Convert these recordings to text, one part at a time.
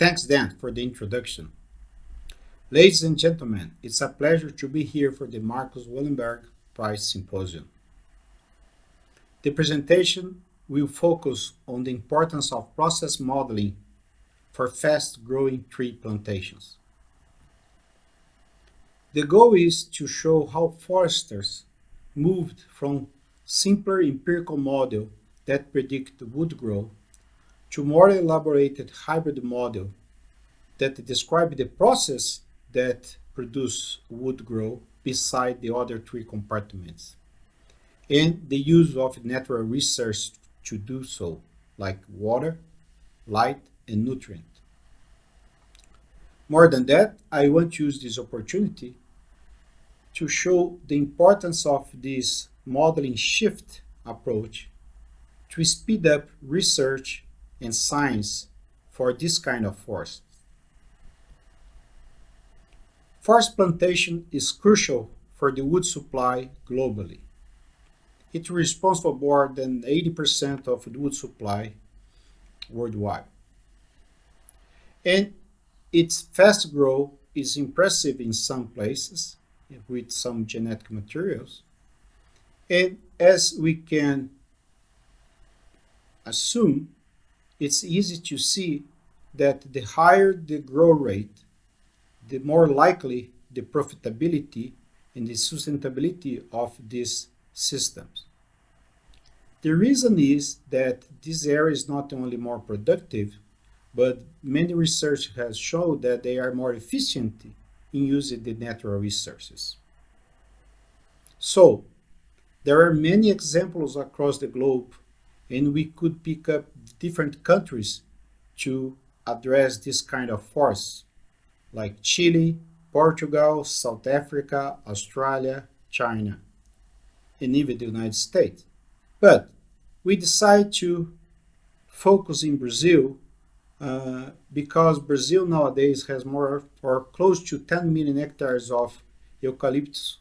Thanks, Dan, for the introduction. Ladies and gentlemen, it's a pleasure to be here for the Marcus Wallenberg Prize Symposium. The presentation will focus on the importance of process modeling for fast-growing tree plantations. The goal is to show how foresters moved from simpler empirical model that predict wood growth to more elaborated hybrid model that describe the process that produce wood growth beside the other tree compartments, and the use of natural resources to do so, like water, light, and nutrient. More than that, I want to use this opportunity to show the importance of this modeling shift approach to speed up research and science for this kind of forest. Forest plantation is crucial for the wood supply globally. It's responsible for more than 80% of the wood supply worldwide. And its fast growth is impressive in some places with some genetic materials. And as we can assume, it's easy to see that the higher the growth rate, the more likely the profitability and the sustainability of these systems. The reason is that this area is not only more productive, but many research has shown that they are more efficient in using the natural resources. So, there are many examples across the globe, and we could pick up different countries to address this kind of forests, like Chile, Portugal, South Africa, Australia, China, and even the United States. But we decided to focus in Brazil because Brazil nowadays has more or close to 10 million hectares of eucalyptus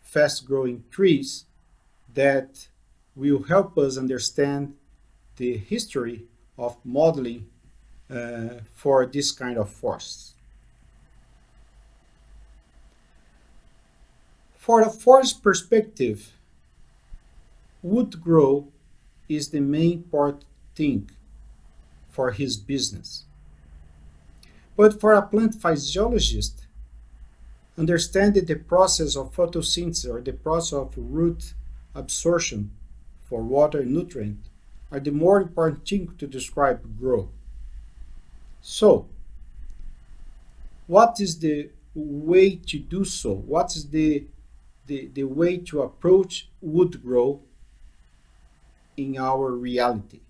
fast-growing trees that will help us understand the history of modeling for this kind of forests. For a forest perspective, wood growth is the main important thing for his business. But for a plant physiologist, understanding the process of photosynthesis or the process of root absorption for water and nutrient are the more important thing to describe growth. So, what is the way to do so? What is the way to approach wood growth in our reality?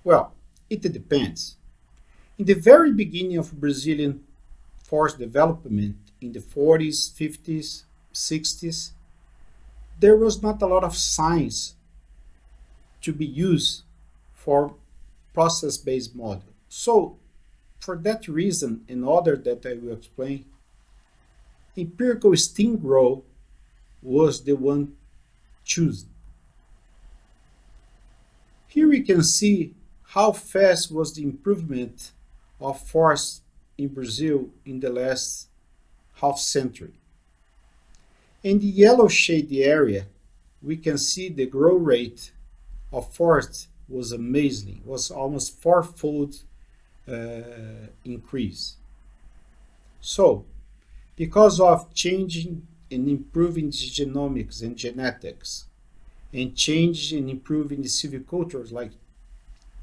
Well, it depends. In the very beginning of Brazilian forest development in the 40s, 50s, 60s, there was not a lot of science to be used for process-based model. So, for that reason and other that I will explain, empirical stem growth was the one chosen. Here we can see how fast was the improvement of forests in Brazil in the last half century. In the yellow shade area, we can see the growth rate of forests was amazing, was almost fourfold increase. So, because of changing and improving the genomics and genetics, and changing and improving the silvicultures like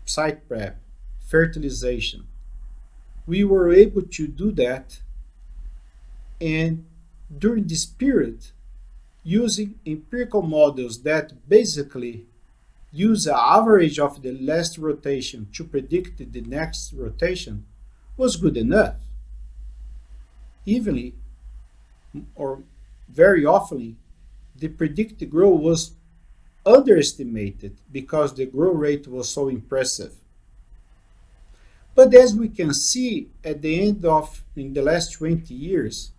site prep, fertilization, we were able to do that, and during this period, using empirical models that basically use an average of the last rotation to predict the next rotation was good enough. Evenly, or very often, the predicted growth was underestimated because the growth rate was so impressive. But as we can see at the end of in the last 20 years,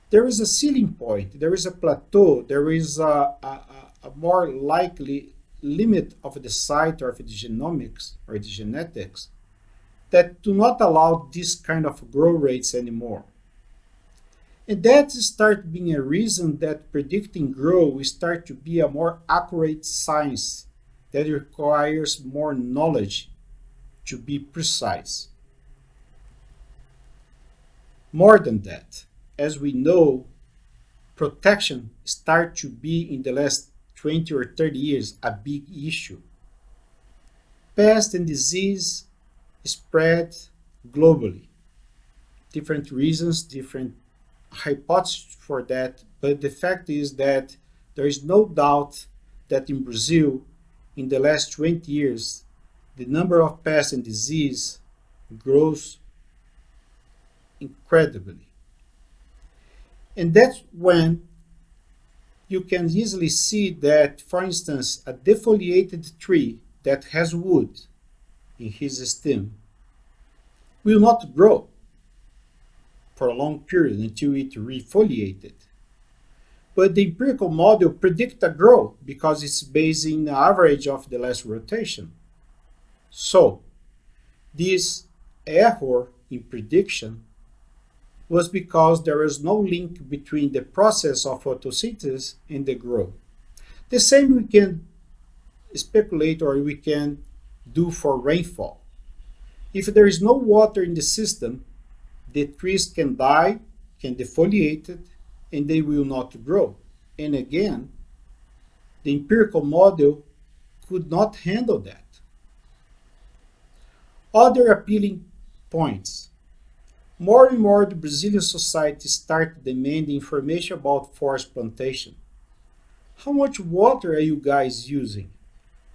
there is a ceiling point, there is a plateau, there is a more likely limit of the site or of the genomics or the genetics that do not allow this kind of growth rates anymore. And that start being a reason that predicting growth will start to be a more accurate science that requires more knowledge to be precise. More than that, as we know, protection start to be in the last 20 or 30 years a big issue. Pest and disease spread globally. Different reasons, different hypotheses for that, but the fact is that there is no doubt that in Brazil, in the last 20 years, the number of pests and disease grows incredibly. And that's when you can easily see that, for instance, a defoliated tree that has wood in his stem will not grow for a long period until it refoliated. But the empirical model predicts a growth because it's based in the average of the last rotation. So, this error in prediction was because there was no link between the process of photosynthesis and the growth. The same we can speculate or we can do for rainfall. If there is no water in the system, the trees can die, can defoliate it, and they will not grow. And again, the empirical model could not handle that. Other appealing points. More and more the Brazilian society started demanding information about forest plantation. How much water are you guys using?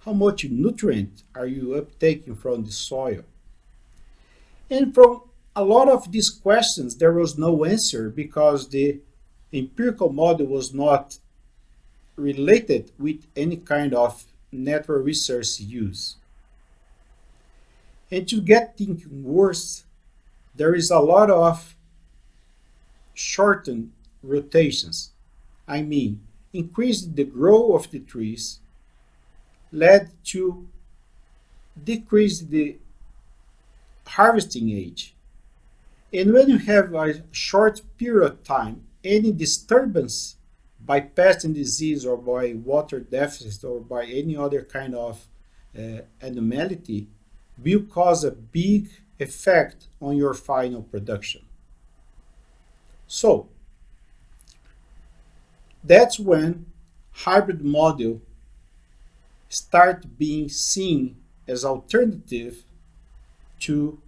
How much nutrient are you uptaking from the soil? And from a lot of these questions, there was no answer because the empirical model was not related with any kind of natural resource use. And to get things worse, there is a lot of shortened rotations. I mean, increased the growth of the trees led to decrease the harvesting age. And when you have a short period of time, any disturbance by pest and disease or by water deficit or by any other kind of anomaly will cause a big effect on your final production. So, that's when hybrid model start being seen as alternative to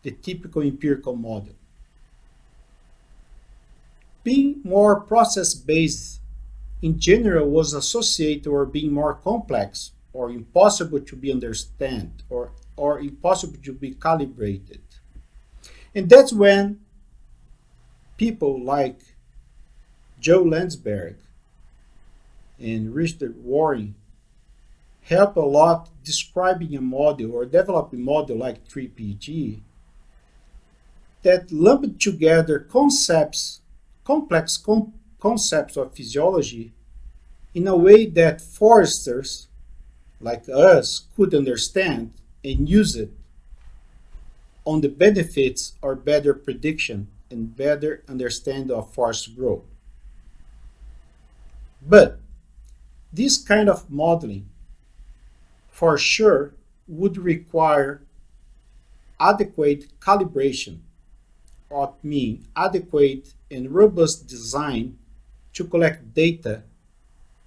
the typical empirical model. Being more process-based in general was associated or being more complex or impossible to be understood or impossible to be calibrated. And that's when people like Joe Landsberg and Richard Warren help a lot describing a model or developing a model like 3PG that lumped together complex concepts of physiology in a way that foresters like us could understand and use it on the benefits or better prediction and better understanding of forest growth. But this kind of modeling for sure would require adequate calibration, or mean adequate and robust design to collect data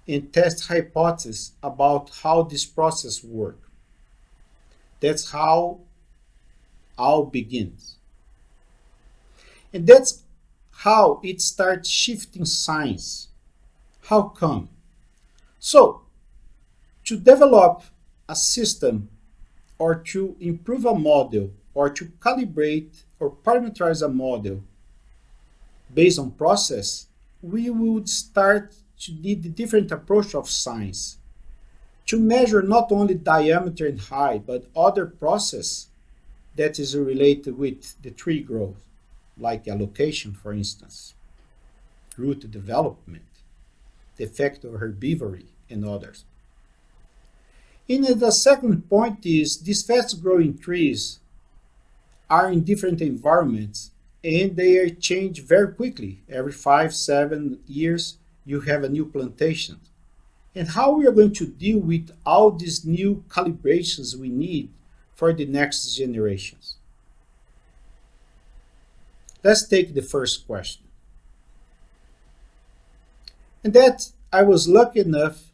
and test hypotheses about how this process works. That's how all begins. And that's how it starts shifting science. How come? So, to develop a system or to improve a model or to calibrate or parameterize a model based on process, we would start to need a different approach of science to measure not only diameter and height, but other process that is related with the tree growth, like allocation, for instance, root development, the effect of herbivory, and others. And the second point is these fast-growing trees are in different environments and they are changed very quickly. Every 5, 7 years, you have a new plantation. And how we are going to deal with all these new calibrations we need for the next generations? Let's take the first question. And that I was lucky enough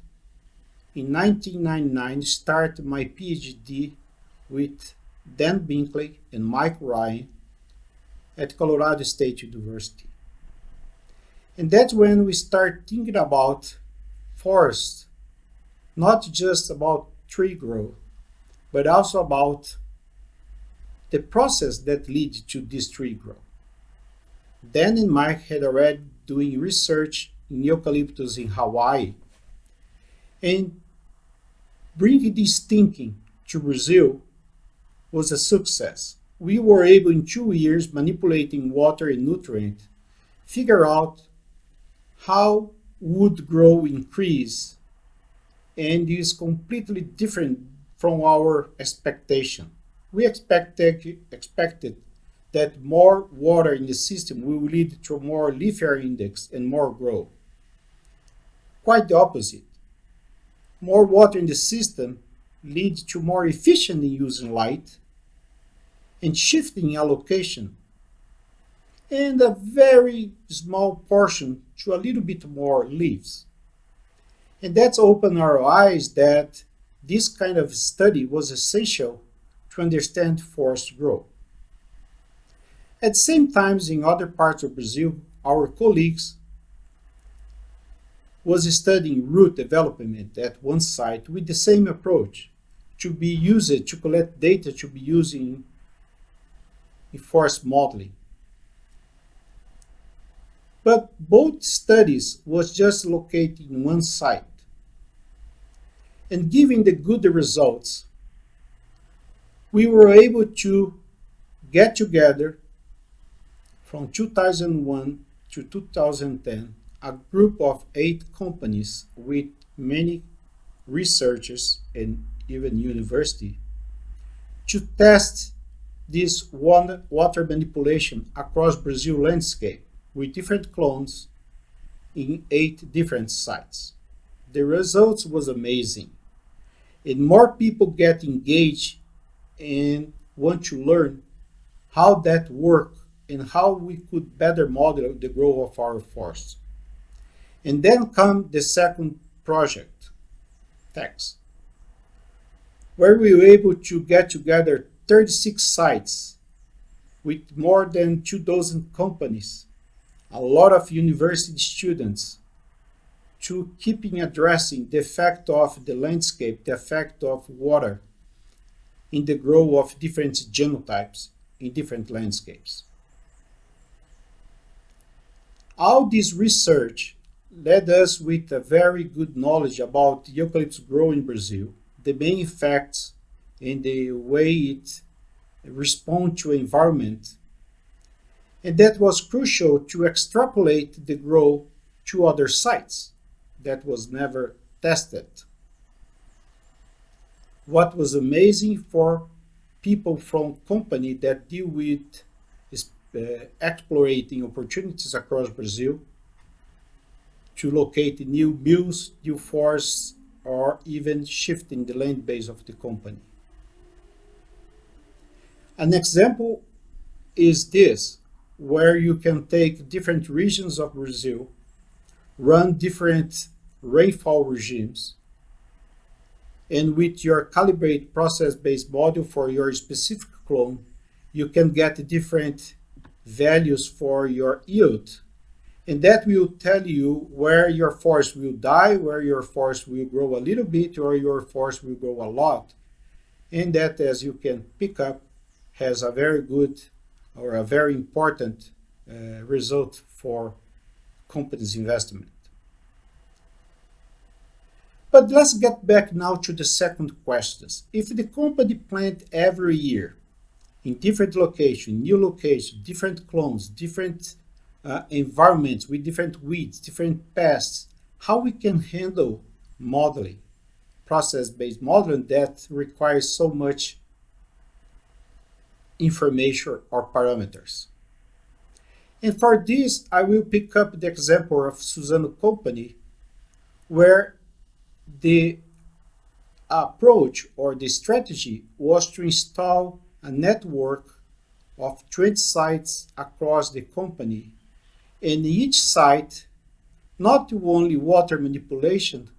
in 1999 to start my PhD with Dan Binkley and Mike Ryan at Colorado State University. And that's when we start thinking about forests, not just about tree growth, but also about the process that leads to this tree growth. Dan and Mike had already doing research in eucalyptus in Hawaii, and bringing this thinking to Brazil was a success. We were able in 2 years, manipulating water and nutrient, figure out how wood grow increase, and is completely different from our expectation. We expected that more water in the system will lead to more leaf area index and more growth. Quite the opposite. More water in the system leads to more efficient in using light and shifting allocation, and a very small portion to a little bit more leaves. And that's opened our eyes that this kind of study was essential to understand forest growth. At the same time, in other parts of Brazil, our colleagues was studying root development at one site with the same approach to be used to collect data to be used in forest modeling. But both studies was just located in one site. And given the good results, we were able to get together from 2001 to 2010 a group of 8 companies with many researchers and even university to test this water manipulation across Brazil landscape with different clones in 8 different sites. The results was amazing, and more people get engaged and want to learn how that works and how we could better model the growth of our forests. And then come the second project, TEX, where we were able to get together 36 sites with more than 24 companies, a lot of university students, to keeping addressing the effect of the landscape, the effect of water in the growth of different genotypes in different landscapes. All this research led us with a very good knowledge about eucalyptus growth in Brazil, the main effects and the way it responds to environment. And that was crucial to extrapolate the growth to other sites that was never tested. What was amazing for people from company that deal with exploring opportunities across Brazil to locate new mills, new forests, or even shifting the land base of the company. An example is this, where you can take different regions of Brazil, run different rainfall regimes, and with your calibrate process-based model for your specific clone, you can get different values for your yield. And that will tell you where your forest will die, where your forest will grow a little bit, or your forest will grow a lot. And that, as you can pick up, has a very good or a very important result for companies' investment. But let's get back now to the second question. If the company plant every year in different locations, new locations, different clones, different environments with different weeds, different pests, how we can handle modeling, process-based modeling that requires so much information or parameters. And for this, I will pick up the example of Suzano company, where the approach or the strategy was to install a network of 20 sites across the company, and each site not only water manipulation,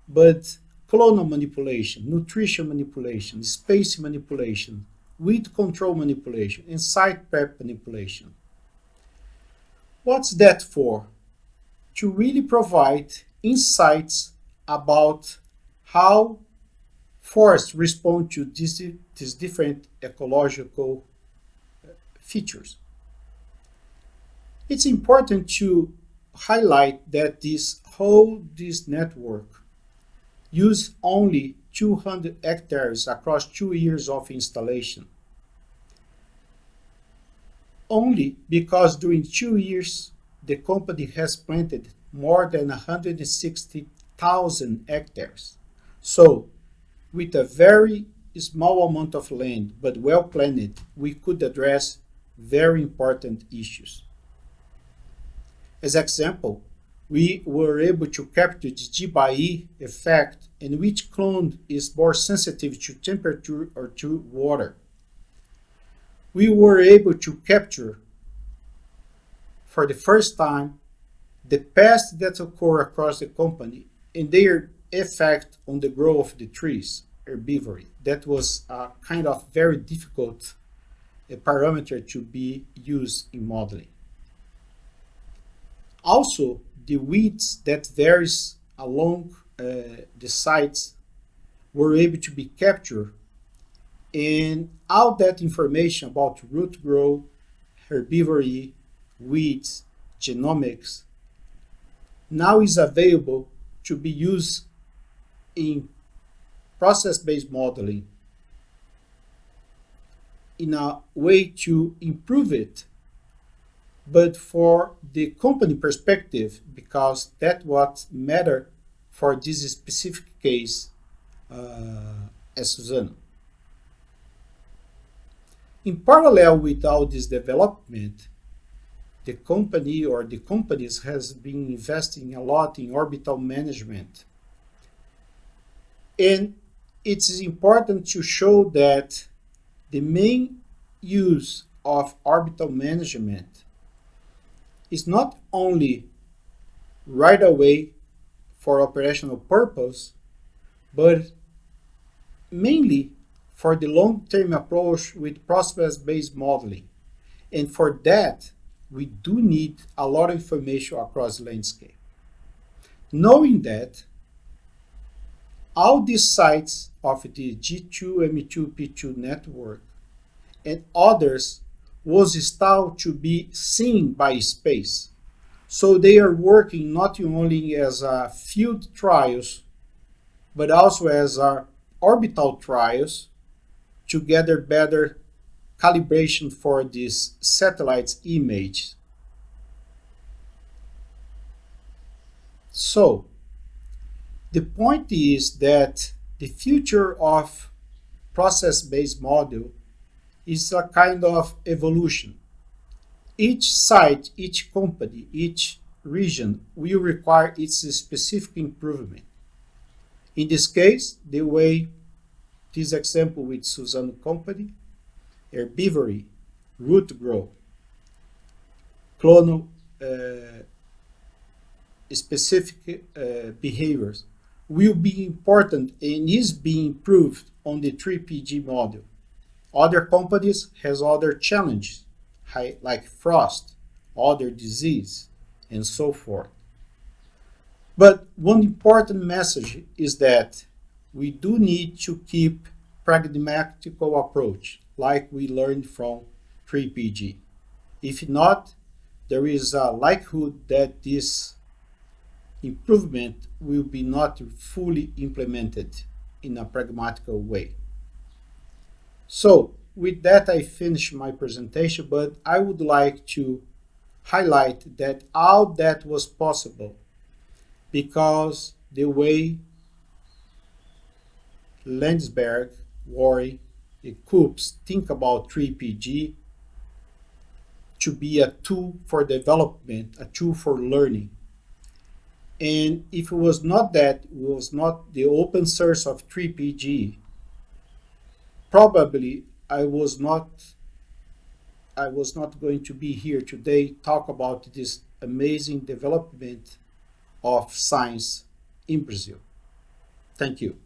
but clonal manipulation, nutrition manipulation, space manipulation, weed control manipulation, and site prep manipulation. What's that for? To really provide insights about how forests respond to these different ecological features. It's important to highlight that this network used only 200 hectares across 2 years of installation. Only because during 2 years the company has planted more than 160,000 hectares. So, with a very small amount of land but well planned, we could address very important issues. As example, we were able to capture the G/E effect, and which clone is more sensitive to temperature or to water. We were able to capture, for the first time, the pests that occur across the company and their effect on the growth of the trees, herbivory. That was a kind of very difficult parameter to be used in modeling. Also, the weeds that varies along the sites were able to be captured, and all that information about root growth, herbivory, weeds, genomics, now is available to be used in process-based modeling in a way to improve it, but for the company perspective, because that's what matters for this specific case as Suzano. In parallel with all this development, the company or the companies has been investing a lot in orbital management. And it's important to show that the main use of orbital management is not only right away for operational purpose, but mainly for the long-term approach with process-based modeling. And for that, we do need a lot of information across the landscape. Knowing that all these sites of the G2M2P2 network and others was installed to be seen by space. So they are working not only as field trials, but also as orbital trials to gather better calibration for this satellite's image. So, the point is that the future of process-based model is a kind of evolution. Each site, each company, each region will require its specific improvement. In this case, the way this example with Suzano company, herbivory, root growth, clonal specific behaviors will be important and is being improved on the 3PG model. Other companies has other challenges, like frost, other disease, and so forth. But one important message is that we do need to keep pragmatical approach, like we learned from 3PG. If not, there is a likelihood that this improvement will be not fully implemented in a pragmatical way. So, with that, I finish my presentation, but I would like to highlight that all that was possible because the way Wallenberg, Worry, COOPs think about 3PG to be a tool for development, a tool for learning. And if it was not that, it was not the open source of 3PG, probably I was not going to be here today talk about this amazing development of science in Brazil. Thank you.